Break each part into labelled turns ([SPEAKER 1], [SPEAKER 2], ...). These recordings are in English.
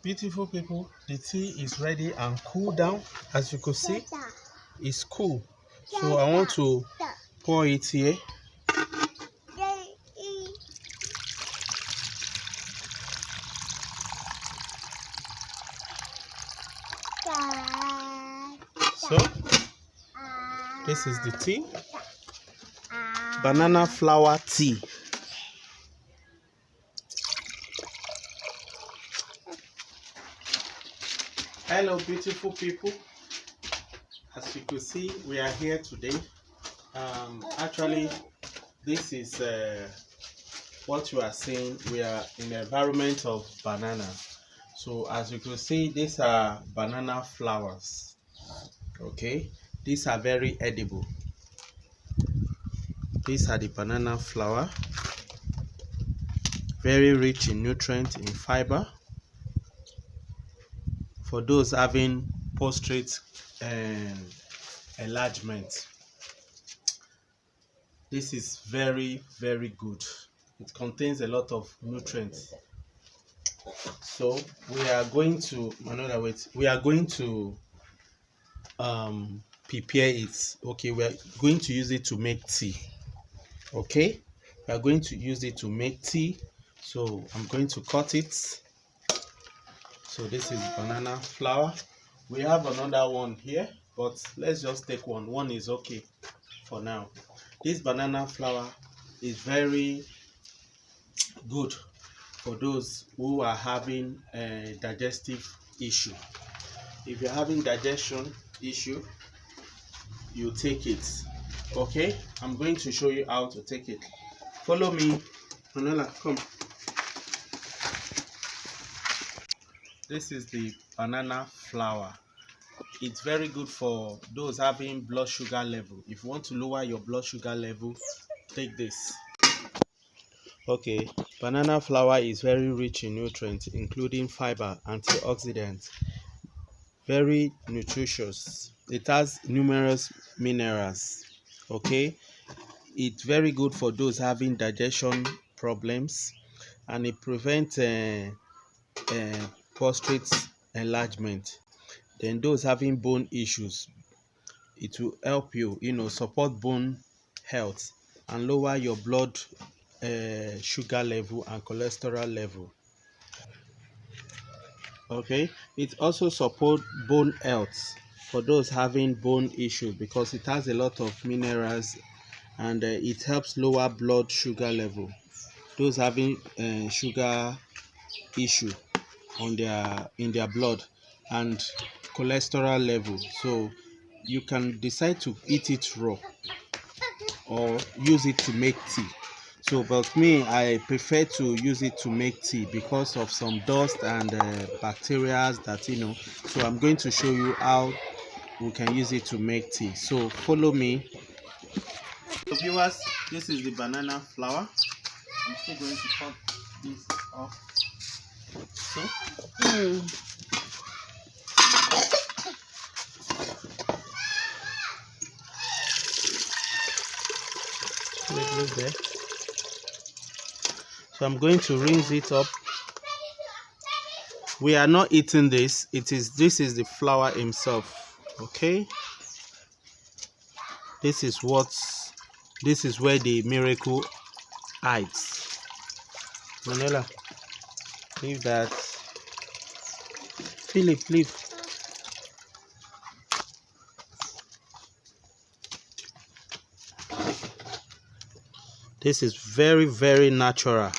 [SPEAKER 1] Beautiful people, the tea is ready and cool down. As you could see, it's cool. So I want to pour it here. So this is the tea, banana flower tea. Hello beautiful people, as you can see we are here today. Actually this is what you are seeing. We are in the environment of banana. So as you can see, these are banana flowers. Okay, these are very edible. These are the banana flower, very rich in nutrients, in fiber. For those having prostate enlargement, this is very good. It contains a lot of nutrients. So we are going to prepare it. Okay, we are going to use it to make tea. Okay, we are going to use it to make tea. So I'm going to cut it. So this is banana flower. We have another one here, but let's just take one. One is okay for now. This banana flower is very good for those who are having a digestive issue. If you're having digestion issue, you take it. Okay, I'm going to show you how to take it. Follow me. Manuela, come. This is the banana flower. It's very good for those having blood sugar level. If you want to lower your blood sugar level, take this. Okay, banana flower is very rich in nutrients, including fiber, antioxidants, very nutritious. It has numerous minerals. Okay, it's very good for those having digestion problems, and it prevents prostate enlargement. Then those having bone issues, it will help you, support bone health and lower your blood sugar level and cholesterol level. Okay, it also support bone health for those having bone issues because it has a lot of minerals, and it helps lower blood sugar level. Those having sugar issue in their blood and cholesterol level. So you can decide to eat it raw or use it to make tea. So but me, I prefer to use it to make tea because of some dust and bacteria that so I'm going to show you how we can use it to make tea. So follow me. So viewers, this is the banana flower. I'm still going to cut this off. So leave there. So I'm going to rinse it up. We are not eating this. This is the flower himself. Okay. This is where the miracle hides. Manuela, leave that. Philip, leave. This is very natural.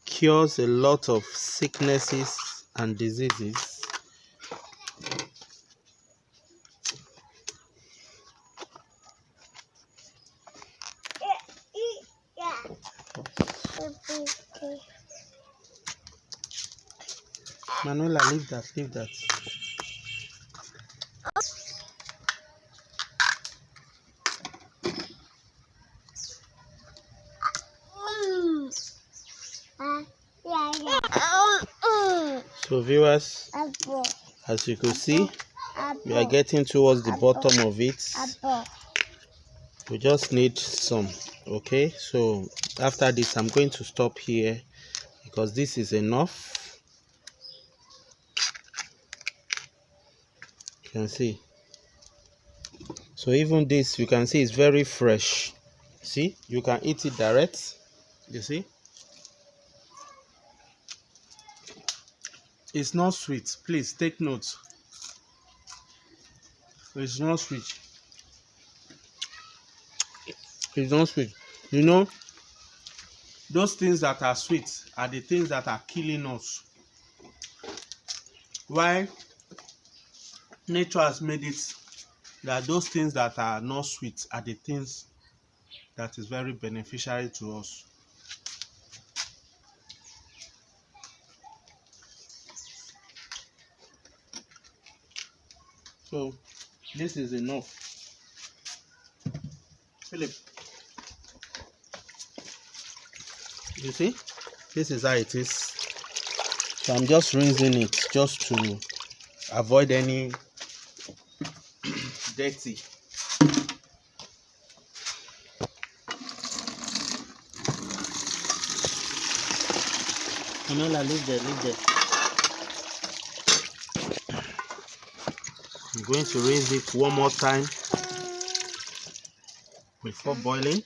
[SPEAKER 1] Cures a lot of sicknesses and diseases. Manuela, leave that. So viewers, as you can see, we are getting towards the bottom of it. We just need some. Okay, so after this I'm going to stop here because this is enough. You can see. So even this, you can see it's very fresh. See, you can eat it direct. You see, it's not sweet. Please take note. It's not sweet. It's not sweet. You know, those things that are sweet are the things that are killing us. Why nature has made it that those things that are not sweet are the things that is very beneficial to us. So this is enough. Philip, you see, this is how it is. So I'm just rinsing it just to avoid any dirty. Camilla, leave there, leave there. I'm going to rinse it one more time before boiling.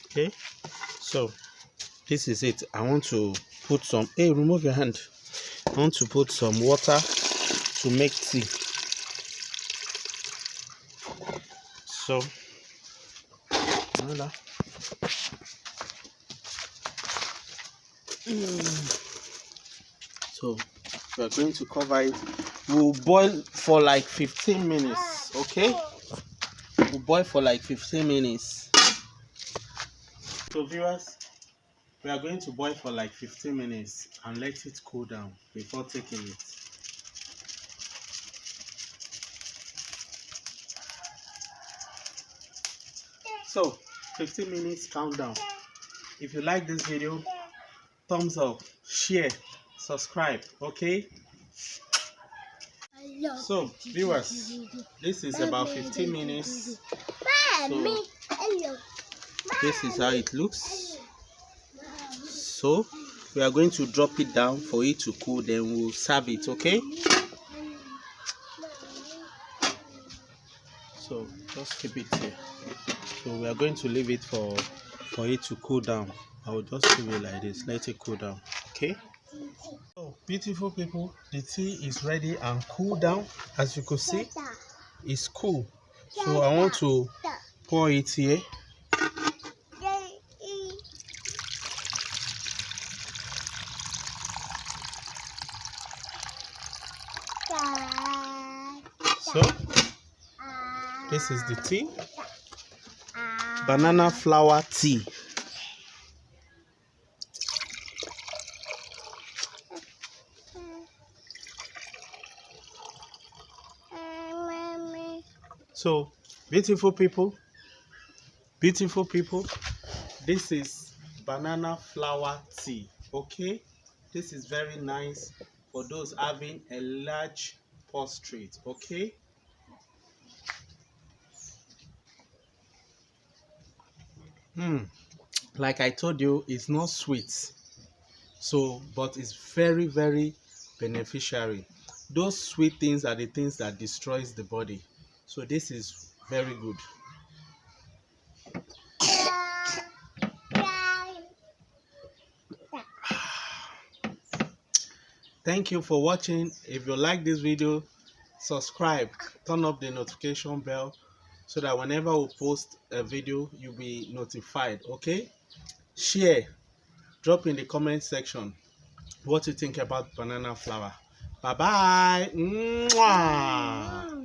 [SPEAKER 1] Okay, so this is it. I want to put some, hey, remove your hand. I want to put some water to make tea. So, so we are going to cover it. We'll boil for like 15 minutes, okay? We'll boil for like 15 minutes. So viewers, we are going to boil for like 15 minutes and let it cool down before taking it. So 15 minutes countdown. If you like this video, thumbs up, share, subscribe, okay? So viewers, this is about 15 minutes. So this is how it looks. So we are going to drop it down for it to cool, then we'll serve it, okay? So just keep it here. So we are going to leave it for it to cool down. I will just leave it like this, let it cool down, okay? So beautiful people, the tea is ready and cool down. As you could see, it's cool. So I want to pour it here. So this is the tea, banana flower tea. So beautiful people, this is banana flower tea, okay? This is very nice for those having a large prostate, okay? Like I told you, it's not sweet, so but it's very, very beneficial. Those sweet things are the things that destroys the body, so this is very good. Thank you for watching. If you like this video, subscribe, turn up the notification bell so that whenever we post a video, you'll be notified, okay? Share, drop in the comment section what you think about banana flower. Bye bye. Mwah.